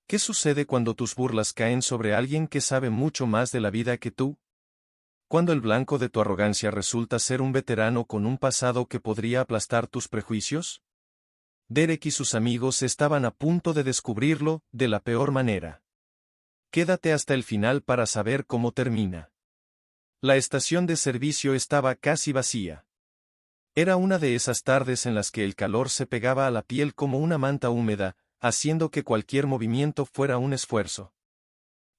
¿Qué sucede cuando tus burlas caen sobre alguien que sabe mucho más de la vida que tú? Cuando el blanco de tu arrogancia resulta ser un veterano con un pasado que podría aplastar tus prejuicios? Derek y sus amigos estaban a punto de descubrirlo, de la peor manera. Quédate hasta el final para saber cómo termina. La estación de servicio estaba casi vacía. Era una de esas tardes en las que el calor se pegaba a la piel como una manta húmeda, haciendo que cualquier movimiento fuera un esfuerzo.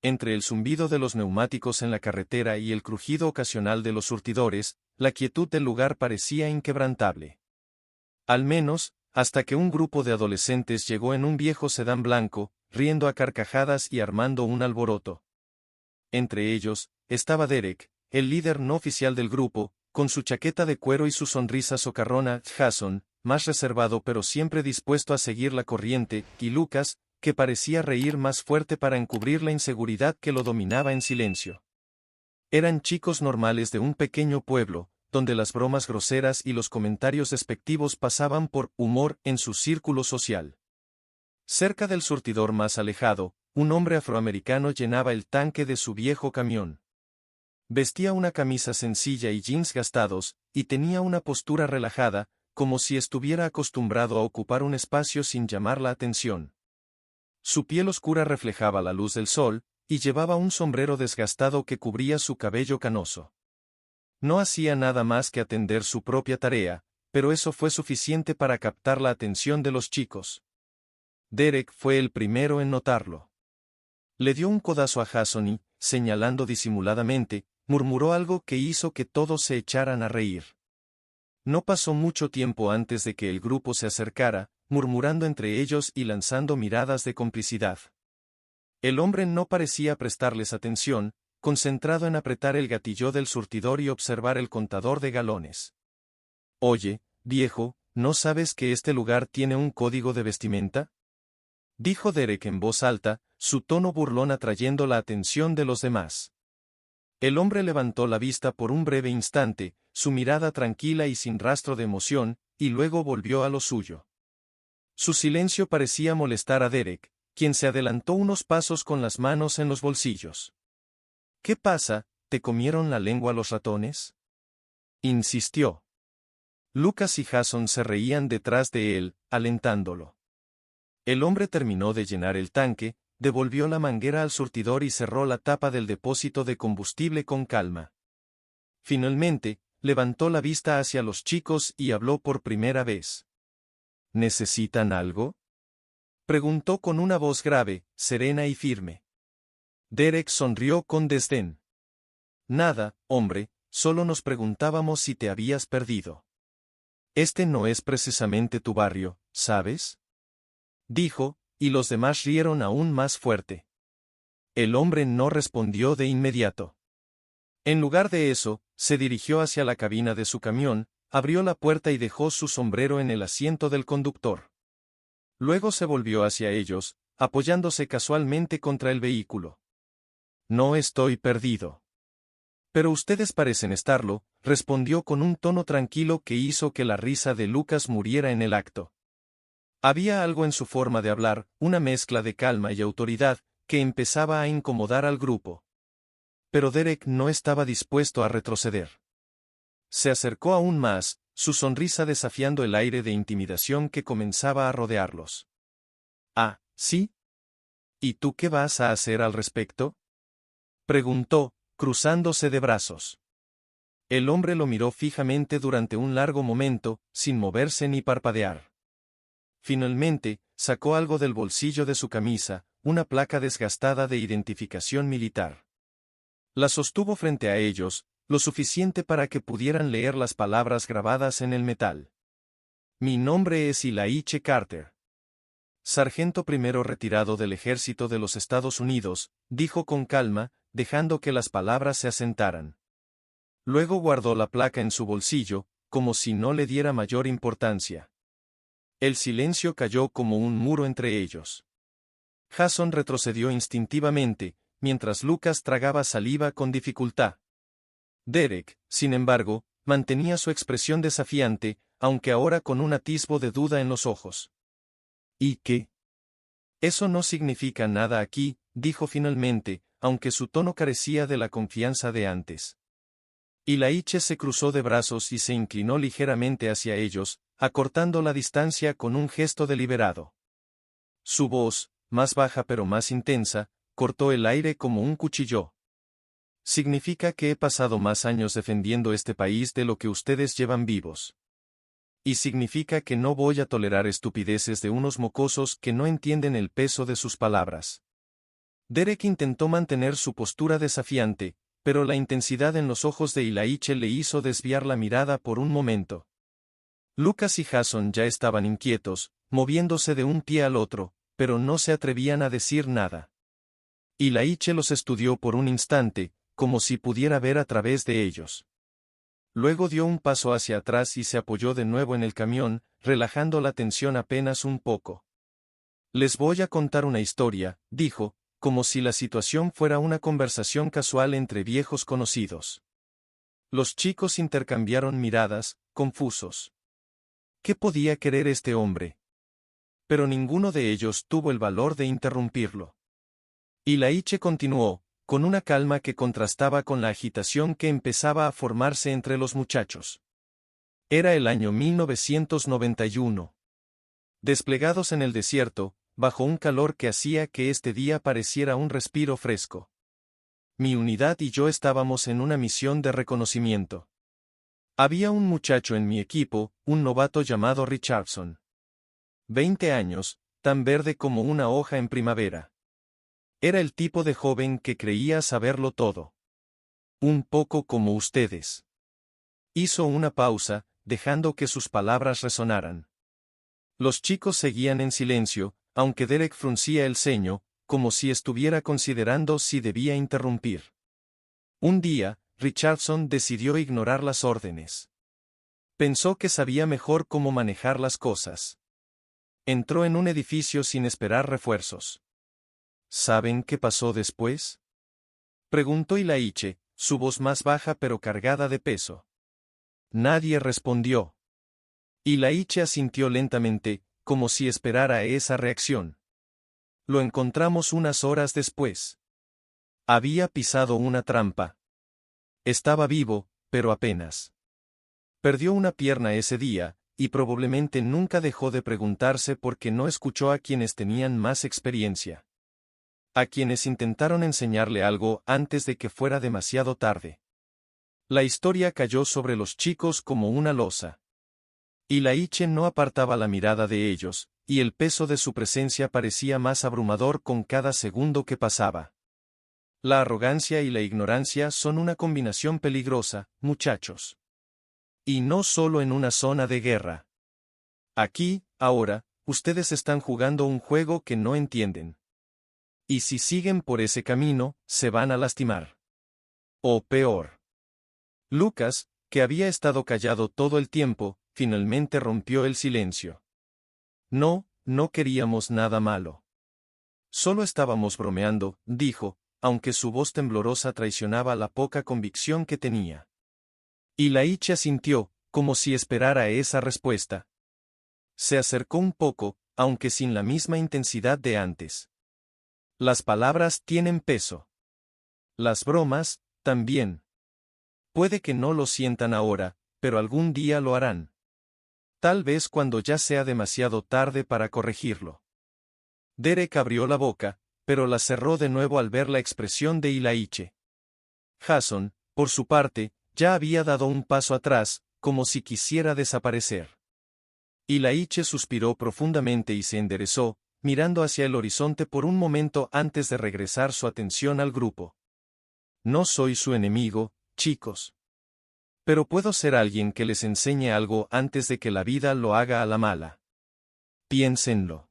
Entre el zumbido de los neumáticos en la carretera y el crujido ocasional de los surtidores, la quietud del lugar parecía inquebrantable. Al menos, hasta que un grupo de adolescentes llegó en un viejo sedán blanco, riendo a carcajadas y armando un alboroto. Entre ellos, estaba Derek, el líder no oficial del grupo, con su chaqueta de cuero y su sonrisa socarrona, Jason, más reservado pero siempre dispuesto a seguir la corriente, y Lucas, que parecía reír más fuerte para encubrir la inseguridad que lo dominaba en silencio. Eran chicos normales de un pequeño pueblo, donde las bromas groseras y los comentarios despectivos pasaban por humor en su círculo social. Cerca del surtidor más alejado, un hombre afroamericano llenaba el tanque de su viejo camión. Vestía una camisa sencilla y jeans gastados, y tenía una postura relajada, como si estuviera acostumbrado a ocupar un espacio sin llamar la atención. Su piel oscura reflejaba la luz del sol, y llevaba un sombrero desgastado que cubría su cabello canoso. No hacía nada más que atender su propia tarea, pero eso fue suficiente para captar la atención de los chicos. Derek fue el primero en notarlo. Le dio un codazo a Jason y, señalando disimuladamente, murmuró algo que hizo que todos se echaran a reír. No pasó mucho tiempo antes de que el grupo se acercara, murmurando entre ellos y lanzando miradas de complicidad. El hombre no parecía prestarles atención, concentrado en apretar el gatillo del surtidor y observar el contador de galones. «Oye, viejo, ¿no sabes que este lugar tiene un código de vestimenta?», dijo Derek en voz alta, su tono burlón atrayendo la atención de los demás. El hombre levantó la vista por un breve instante, su mirada tranquila y sin rastro de emoción, y luego volvió a lo suyo. Su silencio parecía molestar a Derek, quien se adelantó unos pasos con las manos en los bolsillos. «¿Qué pasa? ¿Te comieron la lengua los ratones?», insistió. Lucas y Jason se reían detrás de él, alentándolo. El hombre terminó de llenar el tanque, devolvió la manguera al surtidor y cerró la tapa del depósito de combustible con calma. Finalmente, levantó la vista hacia los chicos y habló por primera vez. «¿Necesitan algo?», preguntó con una voz grave, serena y firme. Derek sonrió con desdén. «Nada, hombre, solo nos preguntábamos si te habías perdido. Este no es precisamente tu barrio, ¿sabes?», dijo, y los demás rieron aún más fuerte. El hombre no respondió de inmediato. En lugar de eso, se dirigió hacia la cabina de su camión, abrió la puerta y dejó su sombrero en el asiento del conductor. Luego se volvió hacia ellos, apoyándose casualmente contra el vehículo. «No estoy perdido». «Pero ustedes parecen estarlo», respondió con un tono tranquilo que hizo que la risa de Lucas muriera en el acto. Había algo en su forma de hablar, una mezcla de calma y autoridad, que empezaba a incomodar al grupo. Pero Derek no estaba dispuesto a retroceder. Se acercó aún más, su sonrisa desafiando el aire de intimidación que comenzaba a rodearlos. «Ah, ¿sí? ¿Y tú qué vas a hacer al respecto?», preguntó, cruzándose de brazos. El hombre lo miró fijamente durante un largo momento, sin moverse ni parpadear. Finalmente, sacó algo del bolsillo de su camisa, una placa desgastada de identificación militar. La sostuvo frente a ellos, lo suficiente para que pudieran leer las palabras grabadas en el metal. «Mi nombre es Eli H. Carter. Sargento primero retirado del ejército de los Estados Unidos», dijo con calma, dejando que las palabras se asentaran. Luego guardó la placa en su bolsillo, como si no le diera mayor importancia. El silencio cayó como un muro entre ellos. Jason retrocedió instintivamente, mientras Lucas tragaba saliva con dificultad. Derek, sin embargo, mantenía su expresión desafiante, aunque ahora con un atisbo de duda en los ojos. «¿Y qué?», Eso no significa nada aquí, dijo finalmente, aunque su tono carecía de la confianza de antes. Ilaiche se cruzó de brazos y se inclinó ligeramente hacia ellos, acortando la distancia con un gesto deliberado. Su voz, más baja pero más intensa, cortó el aire como un cuchillo. Significa que he pasado más años defendiendo este país de lo que ustedes llevan vivos. Y significa que no voy a tolerar estupideces de unos mocosos que no entienden el peso de sus palabras. Derek intentó mantener su postura desafiante, pero la intensidad en los ojos de Ilaiche le hizo desviar la mirada por un momento. Lucas y Jason ya estaban inquietos, moviéndose de un pie al otro, pero no se atrevían a decir nada. Ilaiche los estudió por un instante, como si pudiera ver a través de ellos. Luego dio un paso hacia atrás y se apoyó de nuevo en el camión, relajando la tensión apenas un poco. Les voy a contar una historia, dijo, como si la situación fuera una conversación casual entre viejos conocidos. Los chicos intercambiaron miradas, confusos. ¿Qué podía querer este hombre? Pero ninguno de ellos tuvo el valor de interrumpirlo. Ilaiche continuó, con una calma que contrastaba con la agitación que empezaba a formarse entre los muchachos. Era el año 1991. Desplegados en el desierto, bajo un calor que hacía que este día pareciera un respiro fresco. Mi unidad y yo estábamos en una misión de reconocimiento. Había un muchacho en mi equipo, un novato llamado Richardson. 20 años, tan verde como una hoja en primavera. Era el tipo de joven que creía saberlo todo. Un poco como ustedes. Hizo una pausa, dejando que sus palabras resonaran. Los chicos seguían en silencio, aunque Derek fruncía el ceño, como si estuviera considerando si debía interrumpir. Un día, Richardson decidió ignorar las órdenes. Pensó que sabía mejor cómo manejar las cosas. Entró en un edificio sin esperar refuerzos. ¿Saben qué pasó después? Preguntó Ilaiche, su voz más baja pero cargada de peso. Nadie respondió. Ilaiche asintió lentamente, como si esperara esa reacción. Lo encontramos unas horas después. Había pisado una trampa. Estaba vivo, pero apenas. Perdió una pierna ese día, y probablemente nunca dejó de preguntarse por qué no escuchó a quienes tenían más experiencia. A quienes intentaron enseñarle algo antes de que fuera demasiado tarde. La historia cayó sobre los chicos como una losa. Ilaiche no apartaba la mirada de ellos, y el peso de su presencia parecía más abrumador con cada segundo que pasaba. La arrogancia y la ignorancia son una combinación peligrosa, muchachos. Y no solo en una zona de guerra. Aquí, ahora, ustedes están jugando un juego que no entienden. Y si siguen por ese camino, se van a lastimar. O peor. Lucas, que había estado callado todo el tiempo, finalmente rompió el silencio. No, no queríamos nada malo. Solo estábamos bromeando, dijo, aunque su voz temblorosa traicionaba la poca convicción que tenía. Ilaiche asintió, como si esperara esa respuesta. Se acercó un poco, aunque sin la misma intensidad de antes. Las palabras tienen peso. Las bromas, también. Puede que no lo sientan ahora, pero algún día lo harán. Tal vez cuando ya sea demasiado tarde para corregirlo. Derek abrió la boca, pero la cerró de nuevo al ver la expresión de Ilaiche. Jason, por su parte, ya había dado un paso atrás, como si quisiera desaparecer. Ilaiche suspiró profundamente y se enderezó, mirando hacia el horizonte por un momento antes de regresar su atención al grupo. No soy su enemigo, chicos. Pero puedo ser alguien que les enseñe algo antes de que la vida lo haga a la mala. Piénsenlo.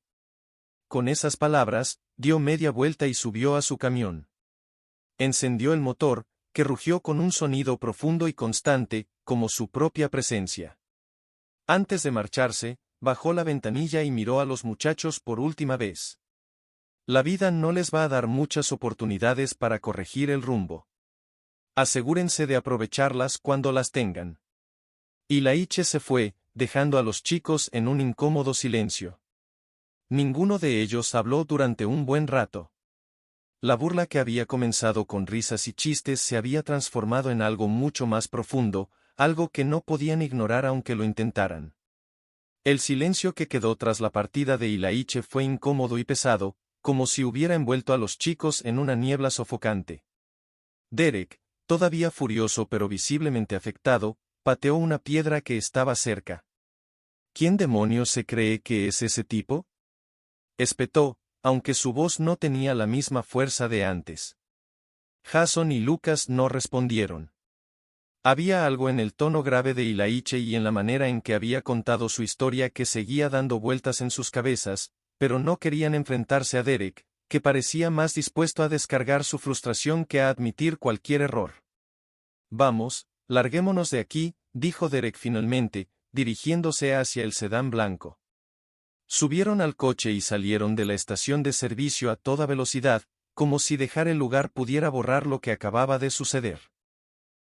Con esas palabras, dio media vuelta y subió a su camión. Encendió el motor, que rugió con un sonido profundo y constante, como su propia presencia. Antes de marcharse, bajó la ventanilla y miró a los muchachos por última vez. La vida no les va a dar muchas oportunidades para corregir el rumbo. Asegúrense de aprovecharlas cuando las tengan. Ilaiche se fue, dejando a los chicos en un incómodo silencio. Ninguno de ellos habló durante un buen rato. La burla que había comenzado con risas y chistes se había transformado en algo mucho más profundo, algo que no podían ignorar aunque lo intentaran. El silencio que quedó tras la partida de Ilaiche fue incómodo y pesado, como si hubiera envuelto a los chicos en una niebla sofocante. Derek, todavía furioso pero visiblemente afectado, pateó una piedra que estaba cerca. ¿Quién demonios se cree que es ese tipo?, espetó, aunque su voz no tenía la misma fuerza de antes. Jason y Lucas no respondieron. Había algo en el tono grave de Ilaiche y en la manera en que había contado su historia que seguía dando vueltas en sus cabezas, pero no querían enfrentarse a Derek, que parecía más dispuesto a descargar su frustración que a admitir cualquier error. Vamos, larguémonos de aquí, dijo Derek finalmente, dirigiéndose hacia el sedán blanco. Subieron al coche y salieron de la estación de servicio a toda velocidad, como si dejar el lugar pudiera borrar lo que acababa de suceder.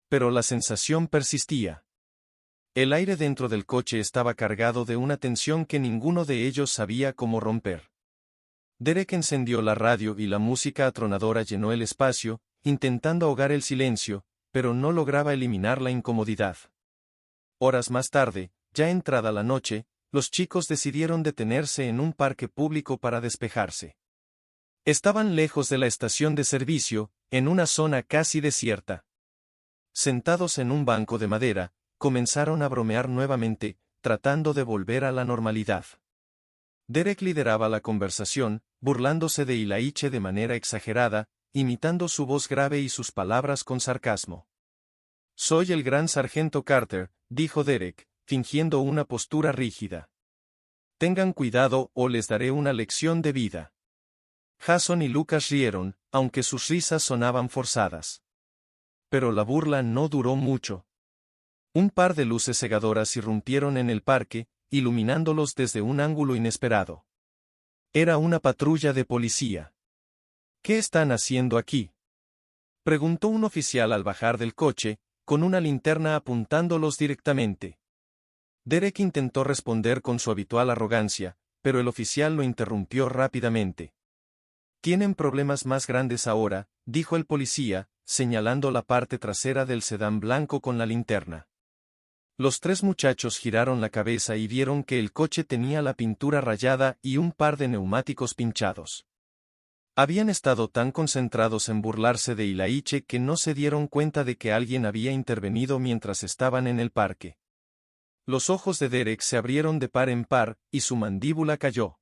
Pero la sensación persistía. El aire dentro del coche estaba cargado de una tensión que ninguno de ellos sabía cómo romper. Derek encendió la radio y la música atronadora llenó el espacio, intentando ahogar el silencio, pero no lograba eliminar la incomodidad. Horas más tarde, ya entrada la noche, los chicos decidieron detenerse en un parque público para despejarse. Estaban lejos de la estación de servicio, en una zona casi desierta. Sentados en un banco de madera, comenzaron a bromear nuevamente, tratando de volver a la normalidad. Derek lideraba la conversación, burlándose de Ilaiche de manera exagerada, imitando su voz grave y sus palabras con sarcasmo. «Soy el gran sargento Carter», dijo Derek, fingiendo una postura rígida. «Tengan cuidado o les daré una lección de vida». Jason y Lucas rieron, aunque sus risas sonaban forzadas. Pero la burla no duró mucho. Un par de luces cegadoras irrumpieron en el parque, iluminándolos desde un ángulo inesperado. Era una patrulla de policía. «¿Qué están haciendo aquí?», preguntó un oficial al bajar del coche, con una linterna apuntándolos directamente. Derek intentó responder con su habitual arrogancia, pero el oficial lo interrumpió rápidamente. «Tienen problemas más grandes ahora», dijo el policía, señalando la parte trasera del sedán blanco con la linterna. Los tres muchachos giraron la cabeza y vieron que el coche tenía la pintura rayada y un par de neumáticos pinchados. Habían estado tan concentrados en burlarse de Ilaiche que no se dieron cuenta de que alguien había intervenido mientras estaban en el parque. Los ojos de Derek se abrieron de par en par, y su mandíbula cayó.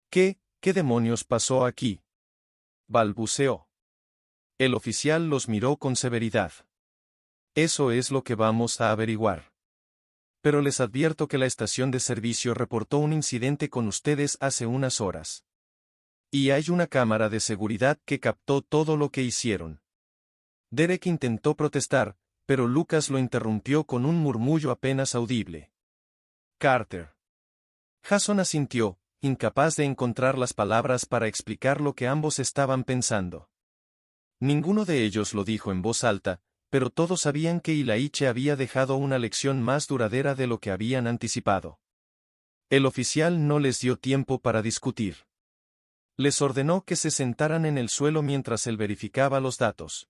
¿Qué demonios pasó aquí?», balbuceó. El oficial los miró con severidad. «Eso es lo que vamos a averiguar. Pero les advierto que la estación de servicio reportó un incidente con ustedes hace unas horas. Y hay una cámara de seguridad que captó todo lo que hicieron». Derek intentó protestar, pero Lucas lo interrumpió con un murmullo apenas audible. «Carter». Jason asintió, incapaz de encontrar las palabras para explicar lo que ambos estaban pensando. Ninguno de ellos lo dijo en voz alta, pero todos sabían que Ilaiche había dejado una lección más duradera de lo que habían anticipado. El oficial no les dio tiempo para discutir. Les ordenó que se sentaran en el suelo mientras él verificaba los datos.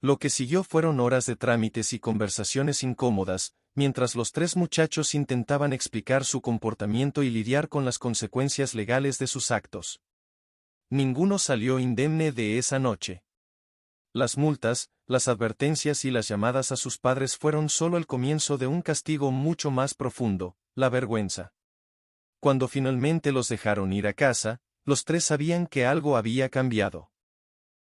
Lo que siguió fueron horas de trámites y conversaciones incómodas, mientras los tres muchachos intentaban explicar su comportamiento y lidiar con las consecuencias legales de sus actos. Ninguno salió indemne de esa noche. Las multas, las advertencias y las llamadas a sus padres fueron solo el comienzo de un castigo mucho más profundo, la vergüenza. Cuando finalmente los dejaron ir a casa, los tres sabían que algo había cambiado.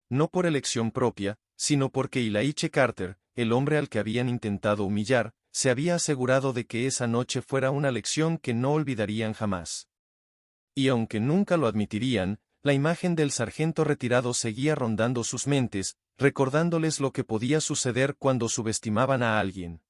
No por elección propia, sino porque Ilaiche Carter, el hombre al que habían intentado humillar, se había asegurado de que esa noche fuera una lección que no olvidarían jamás. Y aunque nunca lo admitirían, la imagen del sargento retirado seguía rondando sus mentes, recordándoles lo que podía suceder cuando subestimaban a alguien.